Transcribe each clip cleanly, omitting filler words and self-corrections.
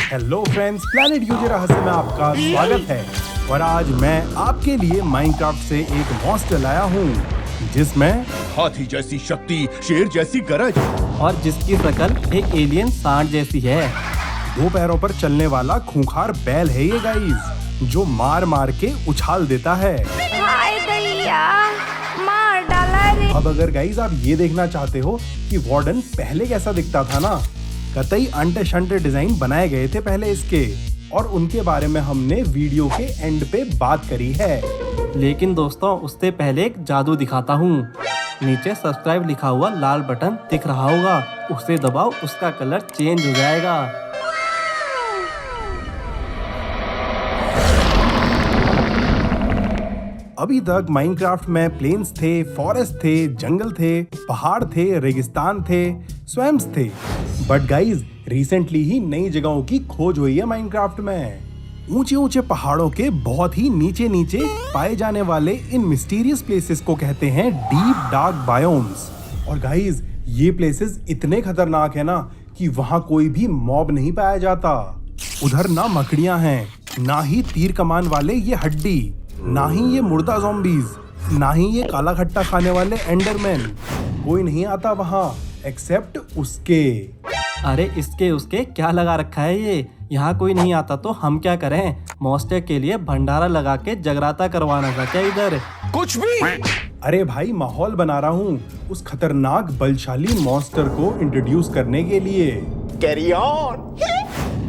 Hello friends, planet user रहस्य में आपका स्वागत है। और आज मैं आपके लिए माइनक्राफ्ट से एक मॉन्स्टर लाया हूँ जिसमें हाथी जैसी शक्ति, शेर जैसी गरज और जिसकी शक्ल एक एलियन सांड जैसी है। 2 पैरों पर चलने वाला खूंखार बैल है ये गाइस, जो मार मार के उछाल देता है। हाय भैया, मार डाला रे। अब अगर गाइस आप ये देखना चाहते हो कि वार्डन पहले कैसा दिखता था ना, कतई अंटे शंटे डिजाइन बनाए गए थे पहले इसके, और उनके बारे में हमने वीडियो के एंड पे बात करी है। लेकिन दोस्तों, उससे पहले एक जादू दिखाता हूँ। नीचे सब्सक्राइब लिखा हुआ लाल बटन दिख रहा होगा, उसे दबाओ, उसका कलर चेंज हो जाएगा। अभी तक माइनक्राफ्ट में प्लेन्स थे, फॉरेस्ट थे, जंगल थे, पहाड़ थे, रेगिस्तान थे, स्वैम्स थे। बट गाइज रिसेंटली ही नई जगहों की खोज हुई है माइनक्राफ्ट में। ऊंचे ऊंचे पहाड़ों के बहुत ही नीचे नीचे पाए जाने वाले इन मिस्टीरियस प्लेसेस को कहते हैं डीप डार्क बायोम्स। और गाइज ये प्लेसेस इतने खतरनाक है ना कि वहाँ कोई भी मॉब नहीं पाया जाता। उधर ना मकड़ियाँ हैं, ना ही तीर कमान वाले ये हड्डी, ना ही ये मुर्दा ज़ॉम्बीज, ना ही ये काला खट्टा खाने वाले एंडरमैन। कोई नहीं आता वहाँ एक्सेप्ट उसके। अरे इसके उसके क्या लगा रखा है ये? यहाँ कोई नहीं आता तो हम क्या करें? मॉन्स्टर के लिए भंडारा लगा के जगराता करवाना था क्या इधर? कुछ भी। अरे भाई, माहौल बना रहा हूँ उस खतरनाक बलशाली मॉन्स्टर को इंट्रोड्यूस करने के लिए। Carry on.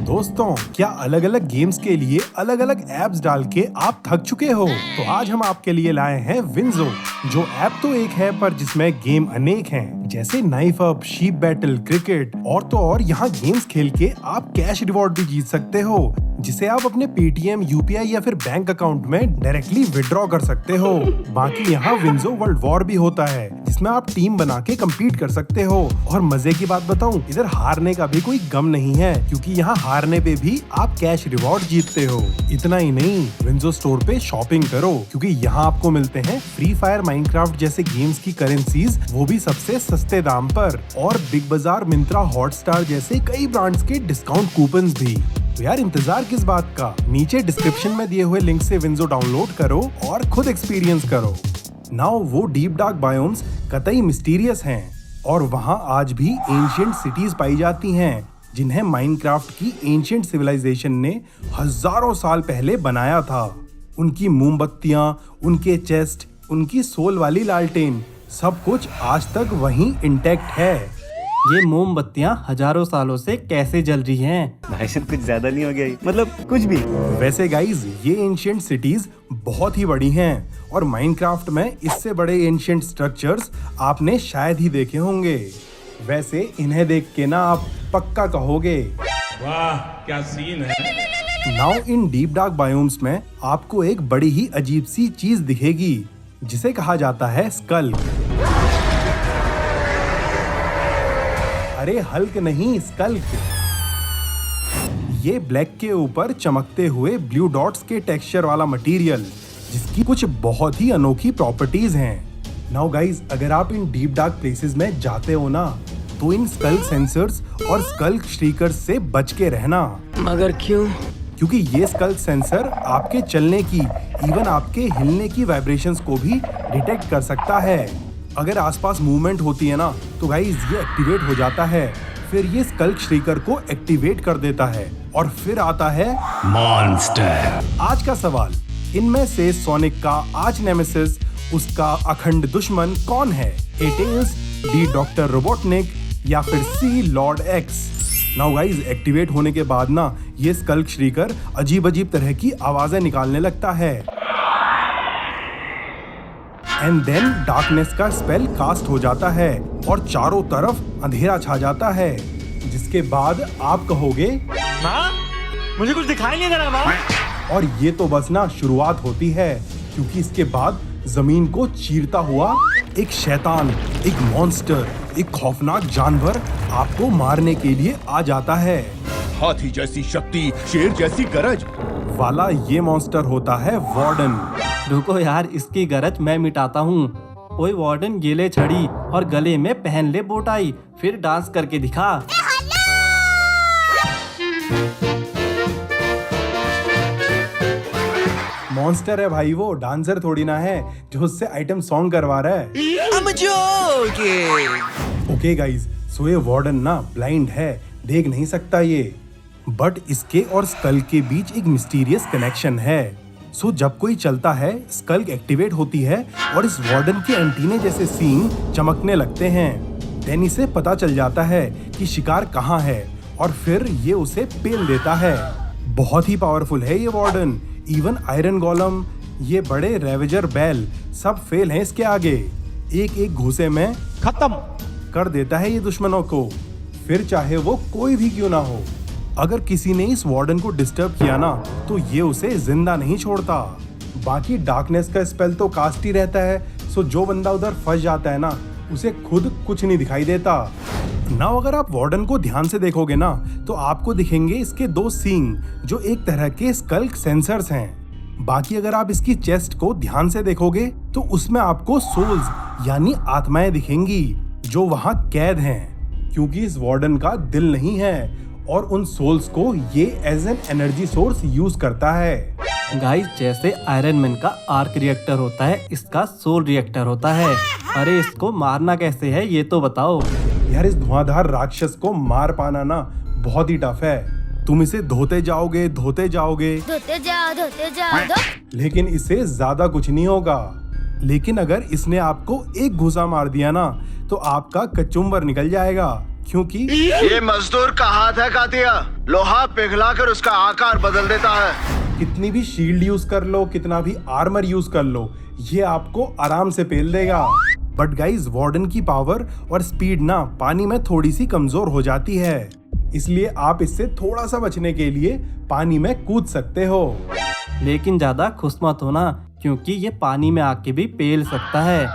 दोस्तों, क्या अलग अलग गेम्स के लिए अलग अलग एप्स डाल के आप थक चुके हो? तो आज हम आपके लिए लाए हैं विंजो, जो ऐप तो एक है पर जिसमें गेम अनेक हैं, जैसे knife up, sheep battle, cricket और तो और यहाँ गेम्स खेल के आप कैश रिवॉर्ड भी जीत सकते हो, जिसे आप अपने पेटीएम, यूपीआई या फिर बैंक अकाउंट में डायरेक्टली विड्रॉ कर सकते हो। बाकी यहाँ विंजो वर्ल्ड वॉर भी होता है, जिसमें आप टीम बना के कम्पीट कर सकते हो। और मजे की बात बताऊं, इधर हारने का भी कोई गम नहीं है, क्योंकि यहाँ हारने पे भी आप कैश रिवॉर्ड जीतते हो। इतना ही नहीं, विंजो स्टोर पे शॉपिंग करो, क्योंकि यहाँ आपको मिलते हैं फ्री फायर, माइनक्राफ्ट जैसे गेम्स की करेंसीज, वो भी सबसे सस्ते दाम पर, और बिग बाजार, मिंत्रा, हॉटस्टार जैसे कई ब्रांड्स के डिस्काउंट कूपन भी। तो यार इंतजार किस बात का? नीचे डिस्क्रिप्शन में दिए हुए लिंक से विंजो डाउनलोड करो और खुद एक्सपीरियंस करो। नाउ वो डीप डार्क बायोम्स कतई मिस्टीरियस हैं, और वहाँ आज भी एंशिएंट सिटीज पाई जाती हैं, जिन्हें माइनक्राफ्ट की एंशिएंट सिविलाइजेशन ने हजारों साल पहले बनाया था। उनकी मोमबत्तियाँ, उनके चेस्ट, उनकी सोल वाली लालटेन, सब कुछ आज तक वहीं इंटैक्ट है। ये मोमबत्तियाँ हजारों सालों से कैसे जल रही हैं? भाई साहब कुछ ज्यादा नहीं हो गया? मतलब कुछ भी। वैसे गाइज ये एंशिएंट सिटीज बहुत ही बड़ी हैं, और माइनक्राफ्ट में इससे बड़े एंशिएंट स्ट्रक्चर्स आपने शायद ही देखे होंगे। वैसे इन्हें देख के ना आप पक्का कहोगे, वाह क्या सीन है। Now in deep dark biomes में आपको एक बड़ी ही अजीब सी चीज दिखेगी, जिसे कहा जाता है स्कल्क। अरे हल्क नहीं, स्कल्क। ये ब्लैक के ऊपर चमकते हुए ब्लू डॉट्स के टेक्सचर वाला मटेरियल, जिसकी कुछ बहुत ही अनोखी प्रॉपर्टीज हैं। नाउ गाइज, अगर आप इन डीप डार्क प्लेसेस में जाते हो ना, तो इन स्कल्क सेंसर्स और स्कल्क श्रीकर्स से बच के रहना। मगर क्यों? क्योंकि ये स्कल्क सेंसर आपके चलने की, इवन आपके हिलने की वाइब्रेशंस को भी डिटेक्ट कर सकता है। अगर आसपास मूवमेंट होती है ना, तो गाइज ये एक्टिवेट हो जाता है। फिर ये स्कल्क श्रीकर को एक्टिवेट कर देता है, और फिर आता है मॉन्स्टर। आज का सवाल, इनमें से सोनिक का आर्च नेमेसिस, उसका अखंड दुश्मन कौन है? A Tails, B Doctor Robotnik, या फिर C Lord X? Now guys activate होने के बाद ना ये स्कल्क श्रीकर अजीब अजीब तरह की आवाजें निकालने लगता है, एंड देन डार्कनेस का स्पेल कास्ट हो जाता है और चारों तरफ अंधेरा छा जाता है, जिसके बाद आप कहोगे, माँ मुझे कुछ दिखाई नहीं दे रहा माँ। और ये तो बस ना शुरुआत होती है, क्योंकि इसके बाद जमीन को चीरता हुआ एक शैतान, एक मॉन्स्टर, एक खौफनाक जानवर आपको मारने के लिए आ जाता है। हाथी जैसी शक्ति, शेर जैसी गरज वाला ये मॉन्स्टर होता है वार्डन। रुको यार, इसकी गरज मैं मिटाता हूँ। ओए वार्डन, ये ले छड़ी और गले में पहन ले बोटाई, फिर डांस करके दिखा। मॉन्स्टर है भाई, वो डांसर थोड़ी ना है जो उससे आइटम सॉन्ग करवा रहा है। ओके गाइज, सो ये वार्डन ना ब्लाइंड है, देख नहीं सकता ये, बट इसके और स्कल के बीच एक मिस्टीरियस कनेक्शन है। सो जब कोई चलता है, स्कल एक्टिवेट होती है और इस वार्डन के एंटीने जैसे सींग चमकने लगते हैं। देन इसे पता चल जाता है कि शिकार कहाँ है और फिर ये उसे पेल देता है। बहुत ही पावरफुल है ये वार्डन। इवन आयरन गोलम, ये बड़े रेवेजर बैल सब फेल हैं इसके आगे। एक एक घूसे में खत्म कर देता है ये दुश्मनों को, फिर चाहे वो कोई भी क्यों ना हो। अगर किसी ने इस वार्डन को डिस्टर्ब किया ना तो ये उसे जिंदा नहीं छोड़ता। बाकी डार्कनेस का स्पेल तो कास्ट ही रहता है, सो जो बंदा उधर फंस जाता है ना उसे खुद कुछ नहीं दिखाई देता। नाउ अगर आप वार्डन को ध्यान से देखोगे ना तो आपको दिखेंगे इसके 2 सींग जो एक तरह के स्कल सेंसर्स हैं। बाकी अगर आप इसकी चेस्ट को ध्यान से देखोगे तो उसमें आपको सोल्स यानी आत्माएं दिखेंगी जो वहां कैद हैं, क्योंकि इस वार्डन का दिल नहीं है और उन सोल्स को ये as an energy source use करता है। गाइस, जैसे आयरन मैन का आर्क रिएक्टर होता है, इसका सोल रिएक्टर होता है। अरे इसको मारना कैसे है ये तो बताओ। यार इस धुआंधार राक्षस को मार पाना ना बहुत ही टफ है। तुम इसे धोते जाओगे धोते जाओ लेकिन इसे ज्यादा कुछ नहीं होगा। लेकिन अगर इसने आपको एक घुसा मार दिया ना तो आपका कचुम्बर निकल जाएगा, क्योंकि ये मजदूर का हाथ है कातिया, लोहा पिघलाकर उसका आकार बदल देता है। कितनी भी शील्ड यूज कर लो, कितना भी आर्मर यूज कर लो, ये आपको आराम से पेल देगा। बट गाइज, वार्डन की पावर और स्पीड ना पानी में थोड़ी सी कमजोर हो जाती है, इसलिए आप इससे थोड़ा सा बचने के लिए पानी में कूद सकते हो। लेकिन ज्यादा खुश मत होना, क्योंकि ये पानी में आके भी पेल सकता है।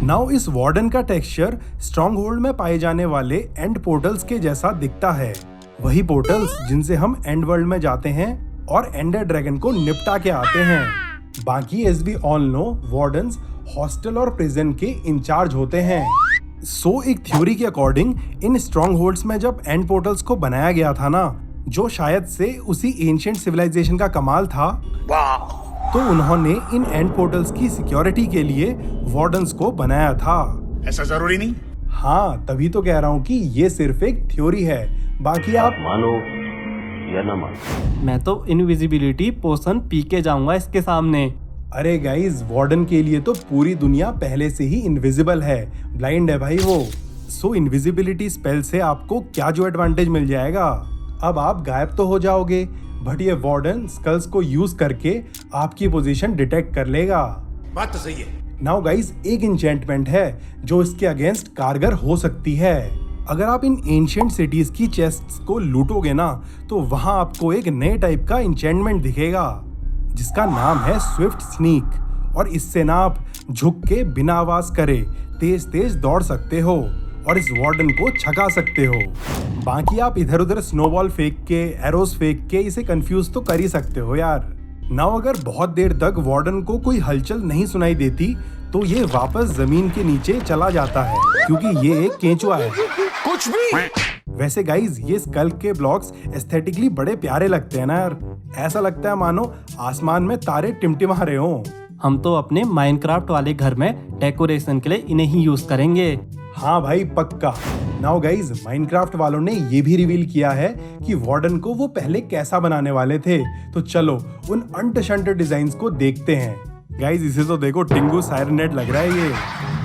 नाउ इस वार्डन का टेक्सचर स्ट्रॉन्ग होल्ड में पाए जाने वाले एंड पोर्टल्स के जैसा दिखता है। वही पोर्टल्स जिनसे हम एंड वर्ल्ड में जाते हैं और एंडर ड्रैगन को निपटा के आते हैं। बाकी as we all know, wardens hostel और प्रिजन के इंचार्ज होते हैं। सो एक थ्योरी के अकॉर्डिंग इन स्ट्रॉन्ग होल्ड्स में जब एंड पोर्टल्स को बनाया गया था ना, जो शायद से उसी एंशिएंट सिविलाइजेशन का कमाल था, तो उन्होंने इन एंड पोर्टल्स की सिक्योरिटी के लिए वार्डन्स को बनाया था। ऐसा जरूरी नहीं। हाँ, तभी तो कह रहा हूँ कि ये सिर्फ एक थ्योरी है, बाकी आप मानो या ना मानो। मैं तो इनविजिबिलिटी पोशन पी के जाऊंगा इसके सामने। अरे गाइस, वार्डन के लिए तो पूरी दुनिया पहले से ही इनविजिबल है, ब्लाइंड है भाई वो। सो इनविजिबिलिटी स्पेल से आपको क्या जो एडवांटेज मिल जाएगा, अब आप गायब तो हो जाओगे, बट ये वार्डन स्कल्स को यूज करके आपकी पोजीशन डिटेक्ट कर लेगा। बात तो सही है। नाउ गाइस, एक इंचेंटमेंट है जो इसके अगेंस्ट कारगर हो सकती है। अगर आप इन एंशिएंट सिटीज की चेस्ट्स को लूटोगे ना तो वहां आपको एक नए टाइप का इंचेंटमेंट दिखेगा जिसका नाम है स्विफ्ट स्नीक, और इससे ना आप झुक के बिना आवाज करे तेज तेज दौड़ सकते हो और इस वार्डन को छका सकते हो। बाकी आप इधर उधर स्नोबॉल फेंक के, एरोस फेंक के इसे कंफ्यूज तो कर ही सकते हो यार। नाउ अगर बहुत देर तक वार्डन को कोई हलचल नहीं सुनाई देती तो ये वापस जमीन के नीचे चला जाता है, क्योंकि ये एक केंचुआ है। कुछ भी। वैसे गाइज, ये स्कल के ब्लॉक्स एस्थेटिकली बड़े प्यारे लगते हैं ना यार। ऐसा लगता है मानो आसमान में तारे टिमटिमा रहे हों। हम तो अपने माइनक्राफ्ट वाले घर में डेकोरेशन के लिए इन्हें ही यूज करेंगे। हाँ भाई, पक्का। नाउ गाइज, माइनक्राफ्ट वालों ने ये भी रिवील किया है कि वार्डन को वो पहले कैसा बनाने वाले थे, तो चलो उन अनटशंट डिजाइन्स को देखते हैं। गाइज, इसे तो देखो, टिंगू सायरनेट लग रहा है ये,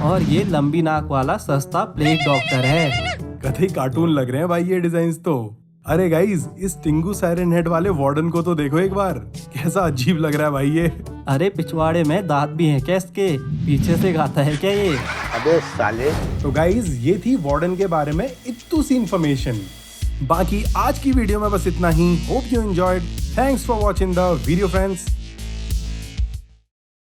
और ये लंबी नाक वाला सस्ता प्लेग डॉक्टर है। कथई कार्टून लग रहे हैं भाई ये डिजाइन्स तो। अरे गाइज, इस टिंगू सायरन हेड वाले वार्डन को तो देखो एक बार, कैसा अजीब लग रहा है भाई ये। अरे पिछवाड़े में दांत भी हैं क्या इसके? पीछे से खाता है क्या ये? अबे साले। तो गाइज, ये थी वार्डन के बारे में इतनी सी इन्फॉर्मेशन। बाकी आज की वीडियो में बस इतना ही। Hope you enjoyed. Thanks for watching the video friends.